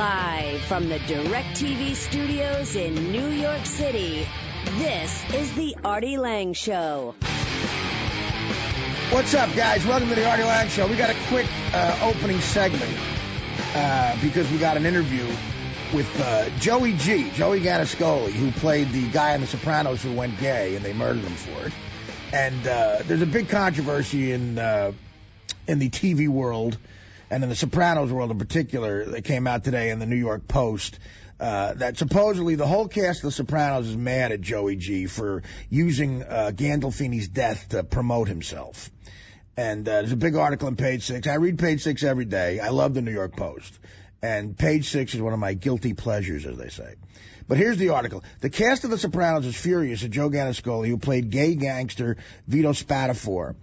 Live from the DirecTV studios in New York City, this is the Artie Lange Show. What's up, guys? Welcome to the Artie Lange Show. We got a quick opening segment because we got an interview with Joey Ganiscoli, who played the guy on The Sopranos who went gay, and they murdered him for it. And there's a big controversy in the TV world and in the Sopranos world in particular that came out today in the New York Post, that supposedly the whole cast of The Sopranos is mad at Joey G for using Gandolfini's death to promote himself. And there's a big article on Page 6. I read Page 6 every day. I love the New York Post. And Page 6 is one of my guilty pleasures, as they say. But here's the article. The cast of The Sopranos is furious at Joe Ganiscoli, who played gay gangster Vito Spatafore,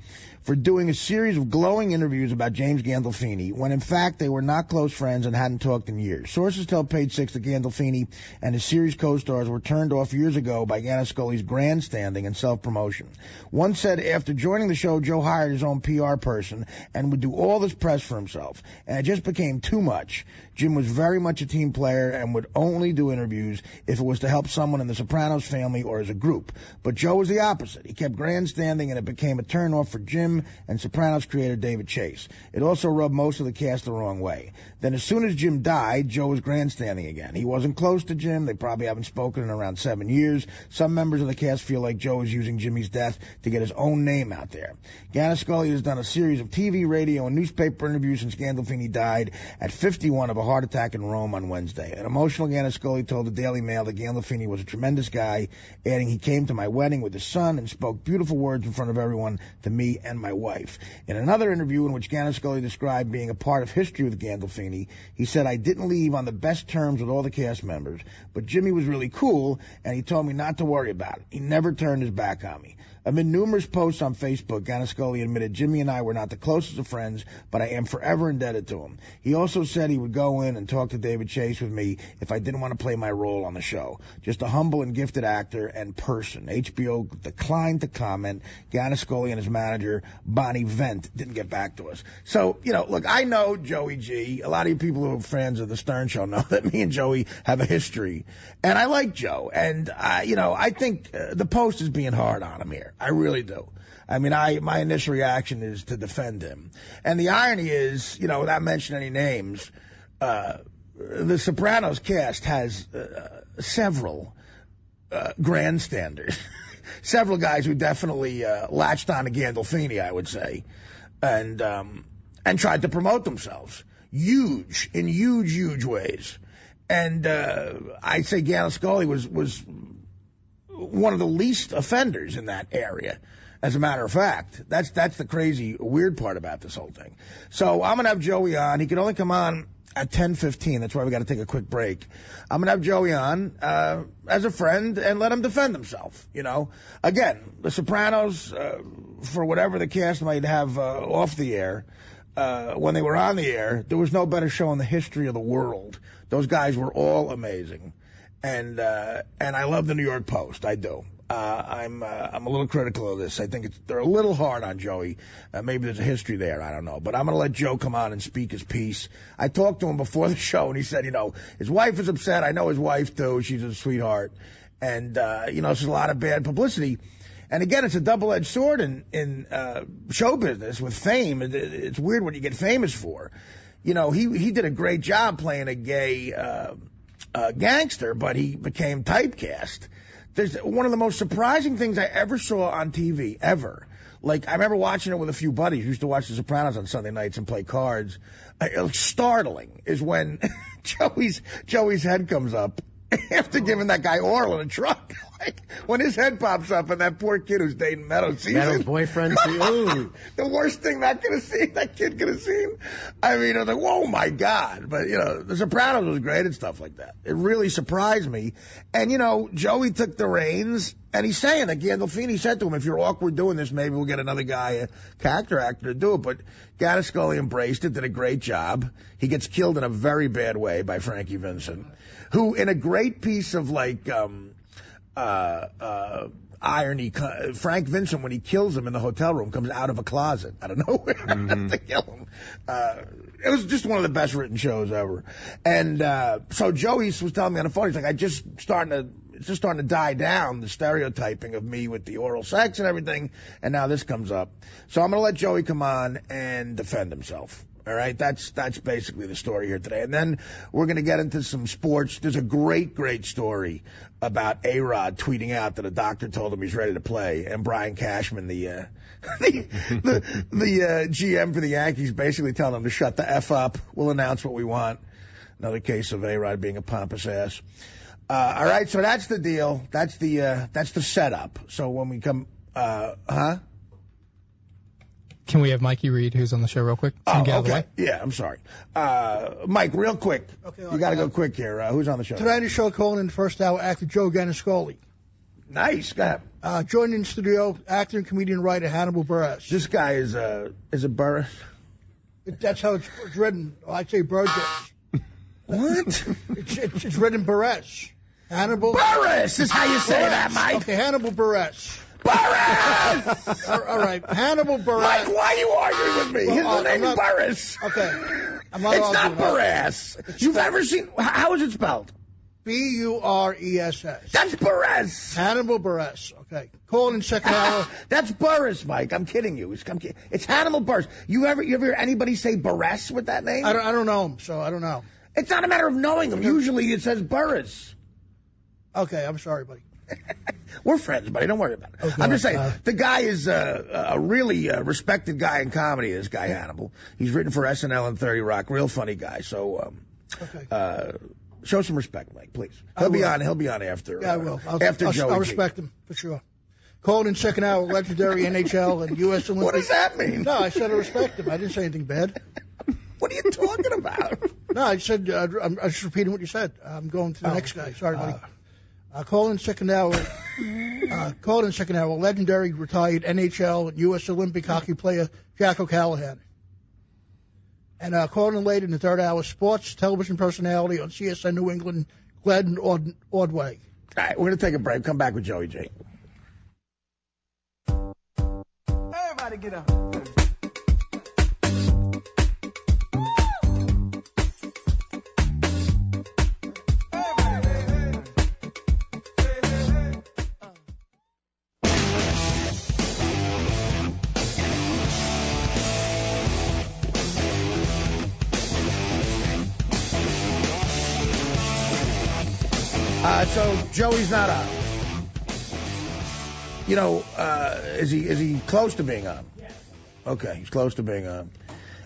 for doing a series of glowing interviews about James Gandolfini, when in fact they were not close friends and hadn't talked in years. Sources tell Page 6 that Gandolfini and his series co-stars were turned off years ago by Ganiscoli's grandstanding and self-promotion. One said after joining the show, Joe hired his own PR person and would do all this press for himself, and it just became too much. Jim was very much a team player and would only do interviews if it was to help someone in the Sopranos family or as a group. But Joe was the opposite. He kept grandstanding, and it became a turn-off for Jim and Sopranos creator David Chase. It also rubbed most of the cast the wrong way. Then as soon as Jim died, Joe was grandstanding again. He wasn't close to Jim. They probably haven't spoken in around 7 years. Some members of the cast feel like Joe is using Jimmy's death to get his own name out there. Ganiscoli has done a series of TV, radio, and newspaper interviews since Gandolfini died at 51 of a heart attack in Rome on Wednesday. An emotional Ganiscoli told the Daily Mail that Gandolfini was a tremendous guy, adding, "He came to my wedding with his son and spoke beautiful words in front of everyone to me and my wife." In another interview in which Ganiscoli described being a part of history with Gandolfini, he said, "I didn't leave on the best terms with all the cast members, but Jimmy was really cool, and he told me not to worry about it. He never turned his back on me." Amid numerous posts on Facebook, Ganiscoli admitted, "Jimmy and I were not the closest of friends, but I am forever indebted to him." He also said he would go in and talk to David Chase with me if I didn't want to play my role on the show. Just a humble and gifted actor and person. HBO declined to comment. Ganiscoli and his manager, Bonnie Vent, didn't get back to us. So, look, I know Joey G. A lot of you people who are fans of the Stern Show know that me and Joey have a history. And I like Joe. And, I think the Post is being hard on him here. I really do. I mean, my initial reaction is to defend him. And the irony is, without mentioning any names, the Sopranos cast has several grandstanders, several guys who definitely latched on to Gandolfini, I would say, and tried to promote themselves in huge ways. And I'd say Ganiscoli was one of the least offenders in that area. As a matter of fact, that's the crazy, weird part about this whole thing. So I'm going to have Joey on. He can only come on at 10:15. That's why we got to take a quick break. I'm going to have Joey on as a friend and let him defend himself. Again, The Sopranos, for whatever the cast might have off the air, when they were on the air, there was no better show in the history of the world. Those guys were all amazing. And I love the New York Post. I do. I'm a little critical of this. I think they're a little hard on Joey. Maybe there's a history there. I don't know. But I'm going to let Joe come on and speak his piece. I talked to him before the show, and he said, his wife is upset. I know his wife, too. She's a sweetheart. And, there's a lot of bad publicity. And, again, it's a double-edged sword in show business with fame. It's weird what you get famous for. He did a great job playing a gay gangster, but he became typecast. There's one of the most surprising things I ever saw on TV, ever. Like, I remember watching it with a few buddies who used to watch The Sopranos on Sunday nights and play cards. Startling is when Joey's head comes up after giving that guy oral in a truck. Like, when his head pops up and that poor kid who's dating Meadow sees Meadow's boyfriend. Ooh. The worst thing that kid could have seen. I mean, I was like, whoa, my God. But, The Sopranos was great and stuff like that. It really surprised me. And, Joey took the reins, and he's saying that Gandolfini said to him, if you're awkward doing this, maybe we'll get another guy, a character actor, to do it. But Ganiscoli embraced it, did a great job. He gets killed in a very bad way by Frankie Vincent, who, in a great piece of, irony. Frank Vincent, when he kills him in the hotel room, comes out of a closet out of nowhere to kill him. It was just one of the best written shows ever. And so Joey was telling me on the phone, he's like, it's just starting to die down, the stereotyping of me with the oral sex and everything, and now this comes up. So I'm going to let Joey come on and defend himself. All right, that's basically the story here today. And then we're going to get into some sports. There's a great story about A-Rod tweeting out that a doctor told him he's ready to play, and Brian Cashman, the GM for the Yankees, basically telling him to shut the F up. We'll announce what we want. Another case of A-Rod being a pompous ass. All right, so that's the deal. That's the setup. So when we come, Can we have Mikey Reed, who's on the show, real quick? Okay. Yeah, I'm sorry. Mike, real quick. Okay, you got to go quick here. Who's on the show? Tonight on the show, calling in the first hour, actor Joe Ganascoli. Nice. Go ahead. Joined in the studio, actor and comedian writer Hannibal Buress. This guy is a Buress? That's how it's written. I'd say Burgess. What? It's written Buress. Hannibal Buress is how you say that, Mike. Okay, Hannibal Buress. Buress! All right, Hannibal Buress. Mike, why are you arguing with me? His name is Buress. Okay. I'm not it's not arguing. Buress. You've ever seen... How is it spelled? Buress. That's Buress. Hannibal Buress. Okay. Calling in second hour. That's Buress, Mike. I'm kidding you. It's Hannibal Buress. You ever hear anybody say Buress with that name? I don't know him, so I don't know. It's not a matter of knowing him. Usually it says Buress. Okay, I'm sorry, buddy. We're friends, buddy. Don't worry about it. Okay, I'm just saying, the guy is a really respected guy in comedy, this guy Hannibal. He's written for SNL and 30 Rock. Real funny guy. So show some respect, Mike, please. He'll be on after. Yeah, I will. After Joey I'll respect him, for sure. Calling in second hour, legendary NHL and U.S. Olympic. What does that mean? No, I said I respect him. I didn't say anything bad. What are you talking about? No, I said, I'm just repeating what you said. I'm going to the next guy. Sorry, buddy. Call in second hour. Legendary retired NHL and U.S. Olympic hockey player Jack O'Callahan. And calling in late in the third hour, sports television personality on CSN New England, Glenn Ordway. All right, we're going to take a break. Come back with Joey J. Everybody get up. So Joey's not on. You know, is he close to being on? Yes. Okay, he's close to being on.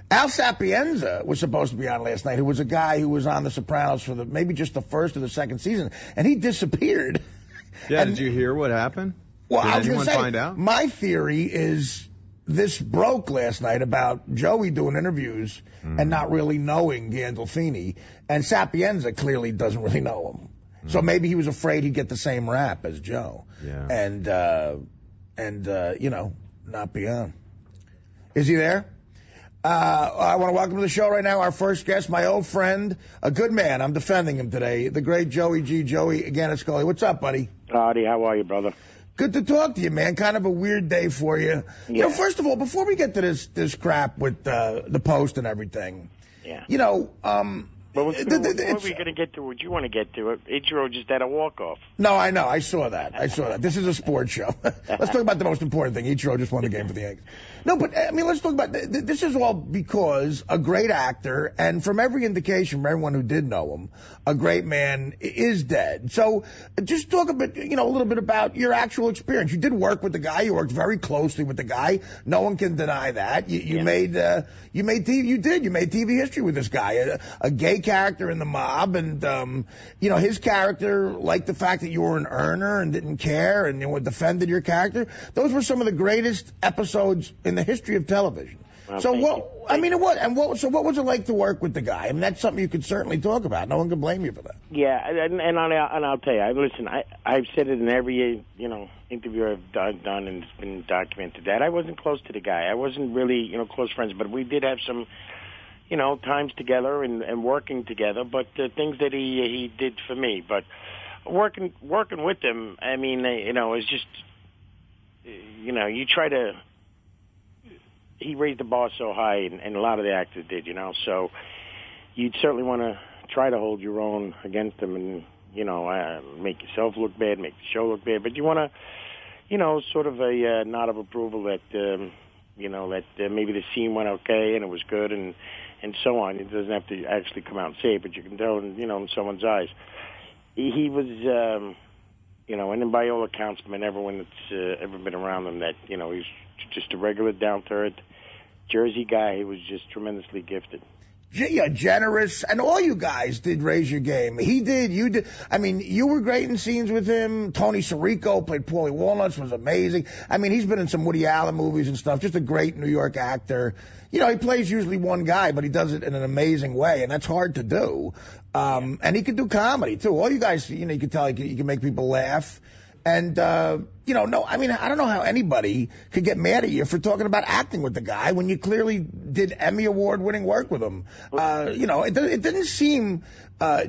Al Sapienza was supposed to be on last night, who was a guy who was on The Sopranos for maybe just the first or the second season, and he disappeared. Yeah, did you hear what happened? Well, did I was anyone find out? My theory is this broke last night about Joey doing interviews and not really knowing Gandolfini, and Sapienza clearly doesn't really know him. So maybe he was afraid he'd get the same rap as Joe. Yeah. And you know, not be on. Is he there? I want to welcome to the show right now our first guest, my old friend, a good man. I'm defending him today, the great Joey G. Joey Ganascoli. What's up, buddy? Artie, how are you, brother? Good to talk to you, man. Kind of a weird day for you. Yeah. You know, first of all, before we get to this crap with the Post and everything, you know, But what are we going to get to? What you want to get to? Ichiro just had a walk-off. No, I know. I saw that. This is a sports show. Let's talk about the most important thing. Ichiro just won the game for the Yankees. No, but, I mean, let's talk about this is all because a great actor, and from every indication from everyone who did know him, a great man is dead. So just talk a bit, a little bit about your actual experience. You did work with the guy. You worked very closely with the guy. No one can deny that. You made TV history with this guy, a gay character in the mob, and his character liked the fact that you were an earner and didn't care and defended your character. Those were some of the greatest episodes in the history of television. Well, So what was it like to work with the guy? I mean, that's something you could certainly talk about. No one can blame you for that. Yeah, and I'll tell you. Listen, I've said it in every interview I've done, and it's been documented that I wasn't close to the guy. I wasn't really close friends, but we did have some times together and working together. But the things that he did for me, but working with him, I mean, it's just you try to. He raised the bar so high, and a lot of the actors did, So you'd certainly want to try to hold your own against him, and make yourself look bad, make the show look bad. But you want to, sort of a nod of approval that maybe the scene went okay and it was good, and so on. It doesn't have to actually come out and say it, but you can tell, in someone's eyes. He was, and then by all accounts, from everyone that's ever been around him, that he's just a regular down-to-earth Jersey guy. He was just tremendously gifted. Yeah, generous, and all you guys did raise your game. He did, you did. I mean, you were great in scenes with him. Tony Sirico played Paulie Walnuts, was amazing. I mean, he's been in some Woody Allen movies and stuff, just a great New York actor. He plays usually one guy, but he does it in an amazing way, and that's hard to do. And he can do comedy, too. All you guys, you can tell you can make people laugh. And, I don't know how anybody could get mad at you for talking about acting with the guy when you clearly did Emmy Award-winning work with him. It didn't seem,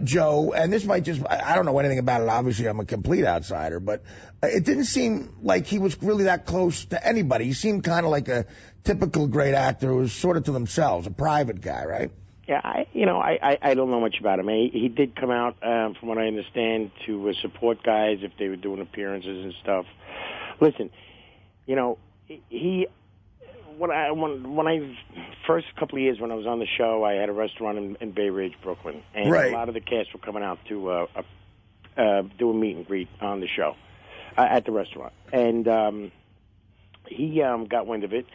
Joe, and this might just, I don't know anything about it. Obviously, I'm a complete outsider, but it didn't seem like he was really that close to anybody. He seemed kind of like a typical great actor who was sort of to themselves, a private guy, right? Yeah, I don't know much about him. He did come out, from what I understand, to support guys if they were doing appearances and stuff. Listen, when I first couple of years when I was on the show, I had a restaurant in Bay Ridge, Brooklyn, and right. A lot of the cast were coming out to do a meet and greet on the show at the restaurant, and he got wind of it.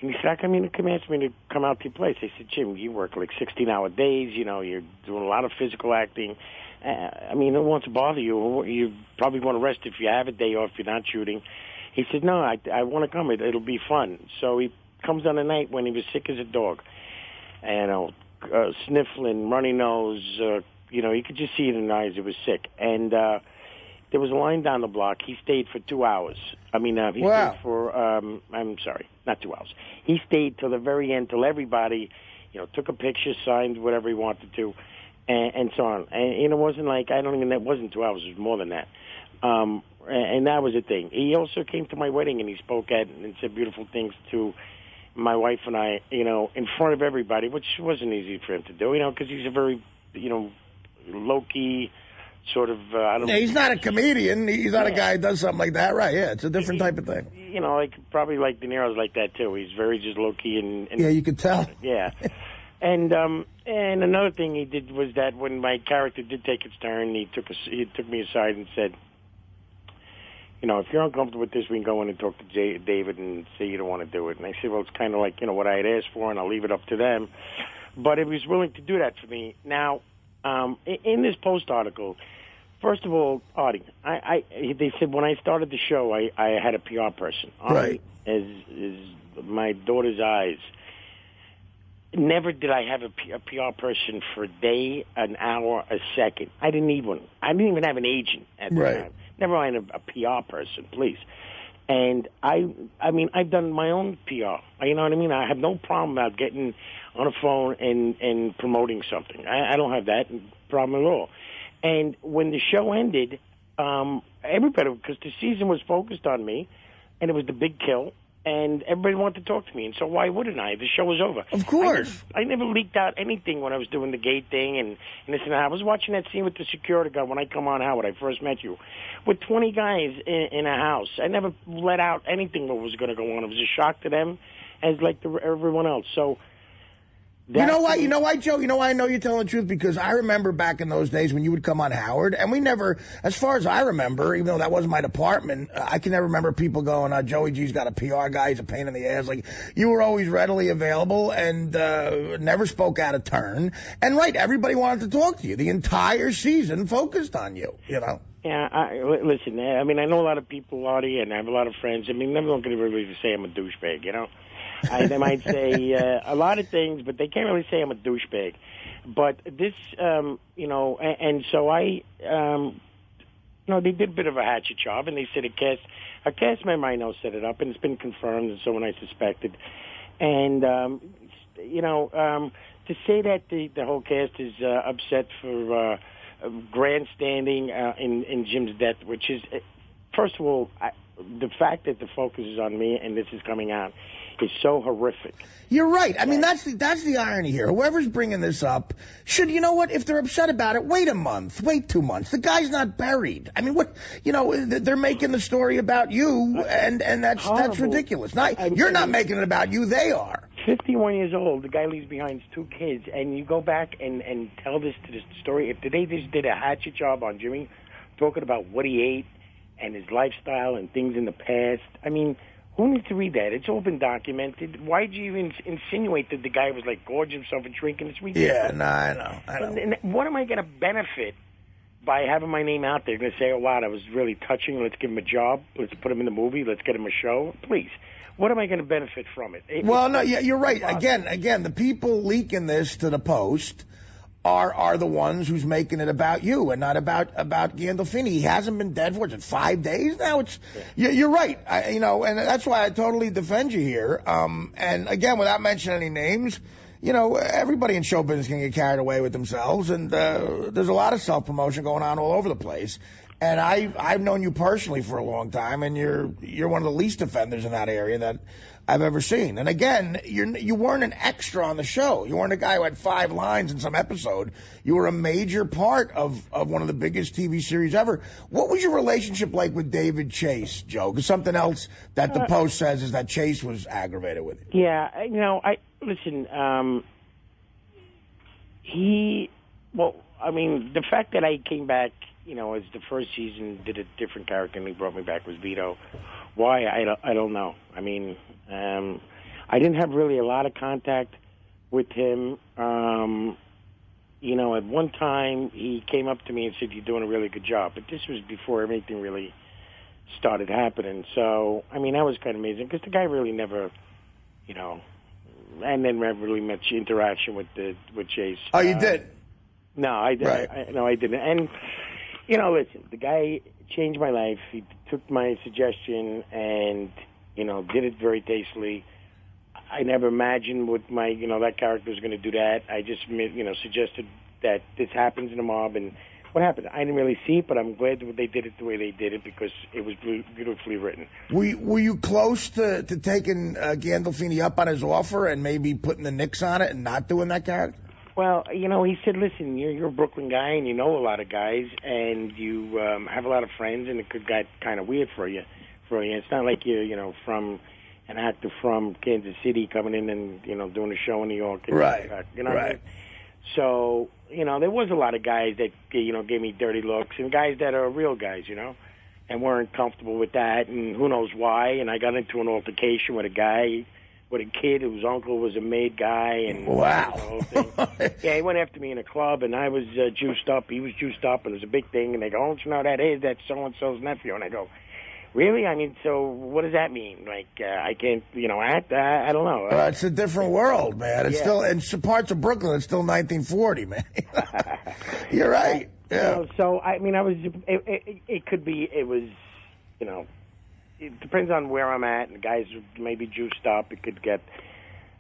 And he said, how come you didn't ask me to come out to your place? I said, Jim, you work like 16-hour days. You're doing a lot of physical acting. Who wants to bother you? You probably want to rest if you have a day off, if you're not shooting. He said, no, I want to come. It'll be fun. So he comes on a night when he was sick as a dog. Sniffling, runny nose. You could just see it in the eyes. He was sick. And there was a line down the block. He stayed for 2 hours. Stayed for, I'm sorry, not 2 hours. He stayed till the very end, till everybody, took a picture, signed whatever he wanted to, and so on. And it wasn't like, it wasn't 2 hours, it was more than that. And that was the thing. He also came to my wedding and he spoke and said beautiful things to my wife and I, in front of everybody, which wasn't easy for him to do, because he's a very, low-key, sort of, he's not a comedian. He's not a guy who does something like that, right? Yeah, it's a different type of thing. Probably like De Niro's like that, too. He's very just low-key and yeah, you could tell. Yeah. And another thing he did was that when my character did take its turn, he took me aside and said, if you're uncomfortable with this, we can go in and talk to David and say you don't want to do it. And I said, well, it's kind of like, what I had asked for, and I'll leave it up to them. But he was willing to do that for me. Now, in this Post article, first of all, Artie, they said when I started the show, I had a PR person. Right. Is my daughter's eyes. Never did I have a PR person for a day, an hour, a second. I didn't need one. I didn't even have an agent at the time. Never mind a PR person, please. And I've done my own PR. You know what I mean? I have no problem about getting on a phone and promoting something. I don't have that problem at all. And when the show ended, everybody, because the season was focused on me, and it was the big kill, and everybody wanted to talk to me. And so why wouldn't I? The show was over. Of course. I never leaked out anything when I was doing the gate thing and this and that. I was watching that scene with the security guard when I come on Howard. I first met you. With 20 guys in a house. I never let out anything that was going to go on. It was a shock to them as like everyone else. So... You know why, Joe? You know why I know you're telling the truth? Because I remember back in those days when you would come on Howard, and we never, as far as I remember, even though that wasn't my department, I can never remember people going, Joey G's got a PR guy, he's a pain in the ass. Like, you were always readily available and never spoke out of turn. And, right, everybody wanted to talk to you. The entire season focused on you, Yeah, listen, I know a lot of people, Artie, and I have a lot of friends. Never going to really say I'm a douchebag, they might say a lot of things, but they can't really say I'm a douchebag. But this, and so I, they did a bit of a hatchet job, and they said a cast member I know set it up, and it's been confirmed, and someone I suspected. And, to say that the whole cast is upset for grandstanding in Jim's death, which is, first of all, the fact that the focus is on me and this is coming out is so horrific. You're right. I mean, that's the irony here. Whoever's bringing this up should, you know what, if they're upset about it, wait a month, wait 2 months. The guy's not buried. I mean, what, you know, they're making the story about you, and that's ridiculous. You're not making it about you, they are. 51 years old, the guy leaves behind 2 kids, and you go back and tell this to the story. If they just did a hatchet job on Jimmy, talking about what he ate and his lifestyle and things in the past, I mean, who needs to read that? It's all been documented. Why'd you even insinuate that the guy was, like, gorging himself and drinking? It's ridiculous. Yeah, no, I know. And what am I going to benefit by having my name out there? Going to say, oh, wow, that was really touching. Let's give him a job. Let's put him in the movie. Let's get him a show. Please. What am I going to benefit from it? Well, no, you're right. Again, the people leaking this to the Post are the ones who's making it about you and not about Gandolfini. He hasn't been dead for 5 days now. You're right. And that's why I totally defend you here. And again, without mentioning any names, everybody in show business can get carried away with themselves, and there's a lot of self-promotion going on all over the place. And I've known you personally for a long time, and you're one of the least offenders in that area that I've ever seen. And again, you weren't an extra on the show. You weren't a guy who had 5 lines in some episode. You were a major part of one of the biggest TV series ever. What was your relationship like with David Chase, Joe? Because something else that the Post says is that Chase was aggravated with it. Yeah, listen. The fact that I came back, as the first season, did a different character, and he brought me back was Vito. Why? I don't know. I mean, I didn't have really a lot of contact with him. At one time, he came up to me and said, "You're doing a really good job." But this was before everything really started happening. So, I mean, that was kind of amazing because the guy really never, and then never really much interaction with Chase. Oh, you did? No, I did. Right. I didn't. And listen, the guy changed my life. He took my suggestion and did it very tastefully. I never imagined what that character was going to do that. I just suggested that this happens in a mob, and what happened? I didn't really see it, but I'm glad that they did it the way they did it because it was beautifully written. Were you close to taking Gandolfini up on his offer and maybe putting the nix on it and not doing that character? Well, he said, listen, you're a Brooklyn guy and you know a lot of guys and you have a lot of friends, and it could get kind of weird for you. It's not like you're, from an actor from Kansas City coming in and, doing a show in New York. Right. Right. What I mean? So, there was a lot of guys that, gave me dirty looks, and guys that are real guys, and weren't comfortable with that, and who knows why. And I got into an altercation with a guy, with a kid whose uncle was a made guy, and wow. The whole thing. Yeah, he went after me in a club, and I was juiced up. He was juiced up, and it was a big thing. And they go, "Oh, you know that's so-and-so's nephew." And I go, "Really? I mean, so what does that mean? Like, I can't, act? I don't know." It's a different world, man. It's still in some parts of Brooklyn. It's still 1940, man. You're right. Yeah. So I mean, it could be. It was, It depends on where I'm at, and guys may be juiced up. It could get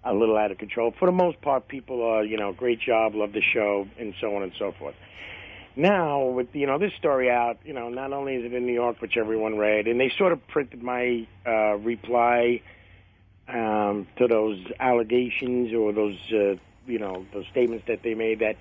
a little out of control. For the most part, people are, great job, love the show, and so on and so forth. Now, with, this story out, not only is it in New York, which everyone read, and they sort of printed my reply to those allegations or those, those statements that they made that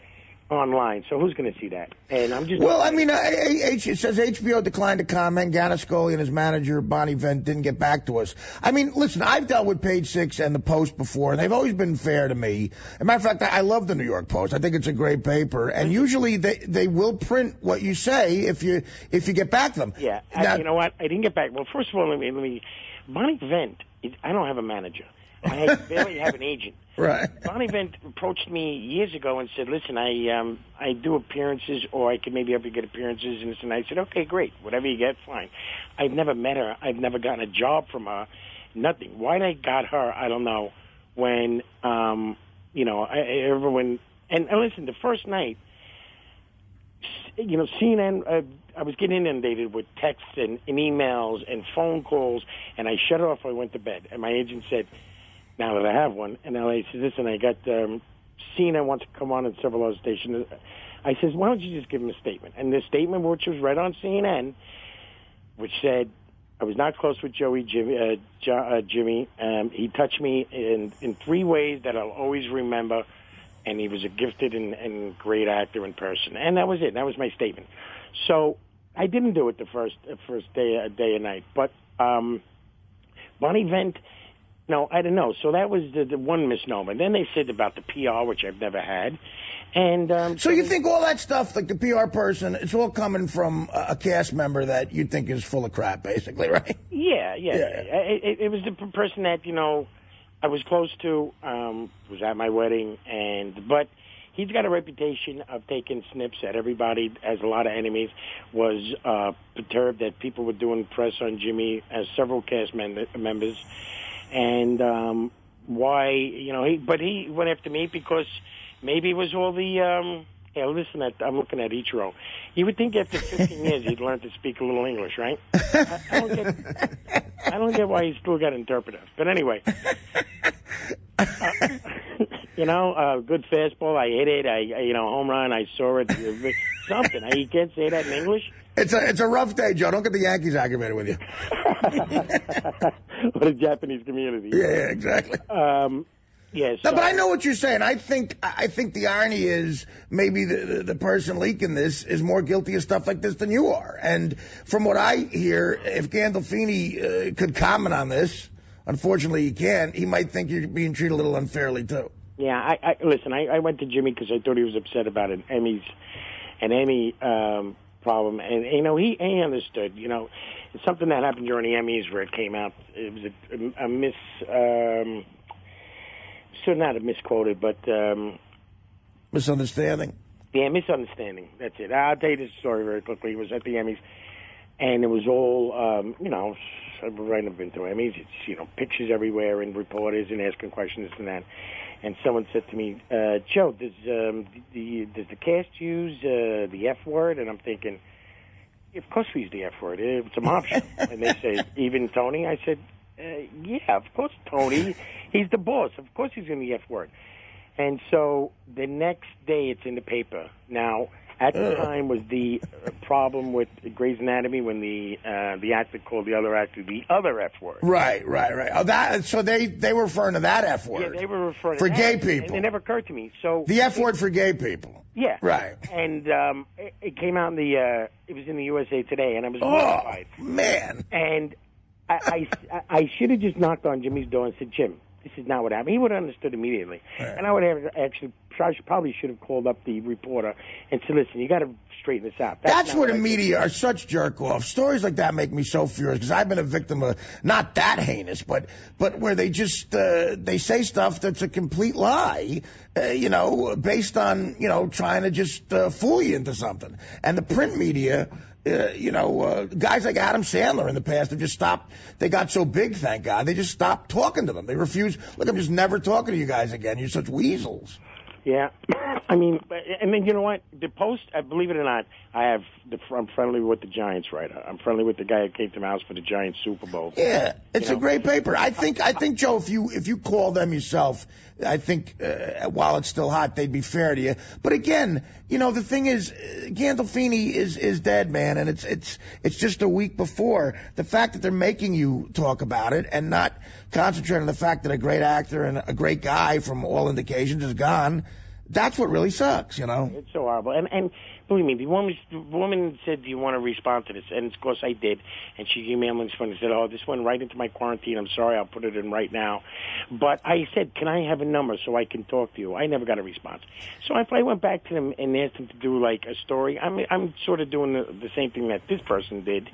online. So who's going to see that? And I'm just... Well, I mean, it says HBO declined to comment. Ganascoli and his manager, Bonnie Vent, didn't get back to us. I mean, listen, I've dealt with Page Six and the Post before, and they've always been fair to me. As a matter of fact, I love the New York Post. I think it's a great paper, and usually they will print what you say if you get back to them. Yeah, now, you know what? I didn't get back. Well, first of all, let me Bonnie Vent, I don't have a manager. I barely have an agent. Right. Bonnie Vent approached me years ago and said, "Listen, I do appearances, or I can maybe help you get appearances." And I said, "Okay, great. Whatever you get, fine." I've never met her. I've never gotten a job from her. Nothing. Why I got her, I don't know. When everyone and listen, the first night, CNN. I was getting inundated with texts and emails and phone calls, and I shut it off. I went to bed, and my agent said, now that I have one, and LA says, "Listen, I got CNN wants to come on at several other stations." I says, "Why don't you just give him a statement?" And the statement, which was read on CNN, which said, I was not close with Jimmy. He touched me in 3 ways that I'll always remember, and he was a gifted and great actor in person. And that was it. That was my statement. So I didn't do it the first day and night. But one event, no, I don't know. So that was the one misnomer. Then they said about the PR, which I've never had. And so you think all that stuff, like the PR person, it's all coming from a cast member that you think is full of crap, basically, right? Yeah. It was the person that, I was close to, was at my wedding, but he's got a reputation of taking snips at everybody, has a lot of enemies, was perturbed that people were doing press on Jimmy as several cast members. And why, he went after me because maybe it was all the, listen, I'm looking at Ichiro. You would think after 15 years he'd learn to speak a little English, right? I don't get why he's still got interpreters. But anyway, good fastball. I hit it. Home run. I saw it. Something. You can't say that in English. It's a rough day, Joe. Don't get the Yankees aggravated with you. Or the Japanese community. Yeah, exactly. Yes. No, but I know what you're saying. I think the irony is maybe the person leaking this is more guilty of stuff like this than you are. And from what I hear, if Gandolfini could comment on this, unfortunately he can't, he might think you're being treated a little unfairly too. Yeah, listen, I went to Jimmy because I thought he was upset about an Emmy problem. And, he understood, it's something that happened during the Emmys where it came out. It was not a misquoted, but misunderstanding. Yeah, misunderstanding. That's it. I'll tell you this story very quickly. It was at the Emmys, and it was all, I've been to Emmys. It's pictures everywhere and reporters and asking questions and that. And someone said to me, Joe, does the cast use the F word? And I'm thinking, of course we use the F word. It's a mob show. And they say, even Tony? I said, yeah, of course, Tony. He's the boss. Of course he's in the F word. And so the next day it's in the paper. Now, at the time was the problem with Grey's Anatomy when the actor called the other actor the other F word. Right. Oh, so they were referring to that F word. Yeah, they were referring for to gay that, people. And it never occurred to me. So the F word for gay people. Yeah. Right. And it came out in it was in the USA Today, and I was mortified. Oh, man. And I should have just knocked on Jimmy's door and said, Jim, this is not what happened. He would have understood immediately. Right. And I would have probably should have called up the reporter and said, listen, you got to straighten this out. That's where the media are such jerk-offs. Stories like that make me so furious because I've been a victim of not that heinous, but where they just they say stuff that's a complete lie, based on, trying to just fool you into something. And the print media... guys like Adam Sandler in the past have just stopped. They got so big, thank God, they just stopped talking to them. They refused. Look, I'm just never talking to you guys again. You're such weasels. Yeah. I mean, and then you know what? The Post, believe it or not, I'm friendly with the Giants writer. I'm friendly with the guy who came to my house for the Giants Super Bowl. Yeah, it's a great paper. I think, Joe, if you call them yourself, I think while it's still hot, they'd be fair to you. But again, the thing is, Gandolfini is dead, man, and it's just a week before. The fact that they're making you talk about it and not concentrate on the fact that a great actor and a great guy, from all indications, is gone. That's what really sucks, It's so horrible. And believe me, the woman said, do you want to respond to this? And, of course, I did. And she emailed me and said, this went right into my quarantine. I'm sorry, I'll put it in right now. But I said, can I have a number so I can talk to you? I never got a response. So if I went back to them and asked them to do, like, a story, I'm sort of doing the same thing that this person did.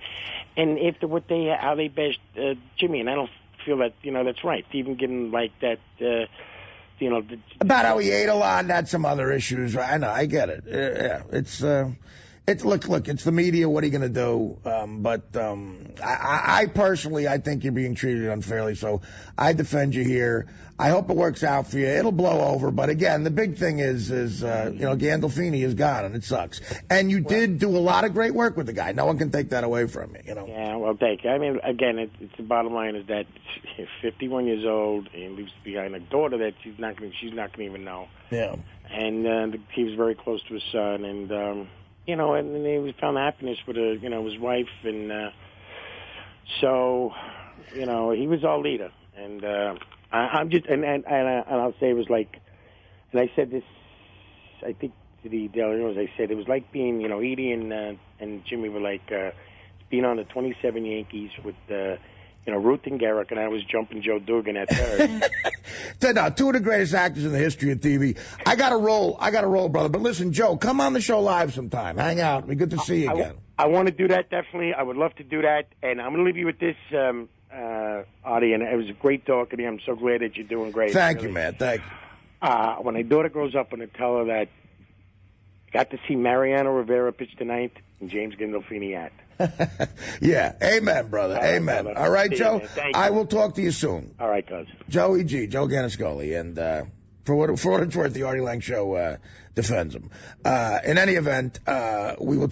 And how they bashed Jimmy, and I don't feel that, that's right. To even give him, like, that... about how he ate a lot and had some other issues. I know, I get it. Yeah, it's look, it's the media. What are you going to do? I personally, I think you're being treated unfairly. So I defend you here. I hope it works out for you. It'll blow over. But again, the big thing is Gandolfini is gone, and it sucks. And you did do a lot of great work with the guy. No one can take that away from you. Yeah, well, thank you. I mean, again, it's the bottom line is that he's 51 years old and leaves behind a daughter that she's not going to even know. Yeah. And he was very close to his son, and and he found happiness with his wife, and So, you know, he was our leader, and I'm just, and I'll say it was like, and I said this, I think to the Daily News, I said it was like being, you know, Edie and Jimmy were like being on the 27 Yankees with you know, Ruth and Garrick, and I was jumping Joe Dugan at third. No, two of the greatest actors in the history of TV. I got to roll, brother. But listen, Joe, come on the show live sometime. Hang out. Be good to see you again. I want to do that, definitely. I would love to do that. And I'm going to leave you with this, Artie, and it was a great talking to you. I'm so glad that you're doing great. Thank you, man. Thank you. When my daughter grows up, I'm going to tell her that I got to see Mariano Rivera pitch tonight and James Gandolfini act. Yeah. Amen, brother. Amen. Brother. All right, Joe? I will talk to you soon. All right, cuz. Joey G, Joe Ganascoli. And for what it's worth, the Artie Lange Show defends him. In any event, we will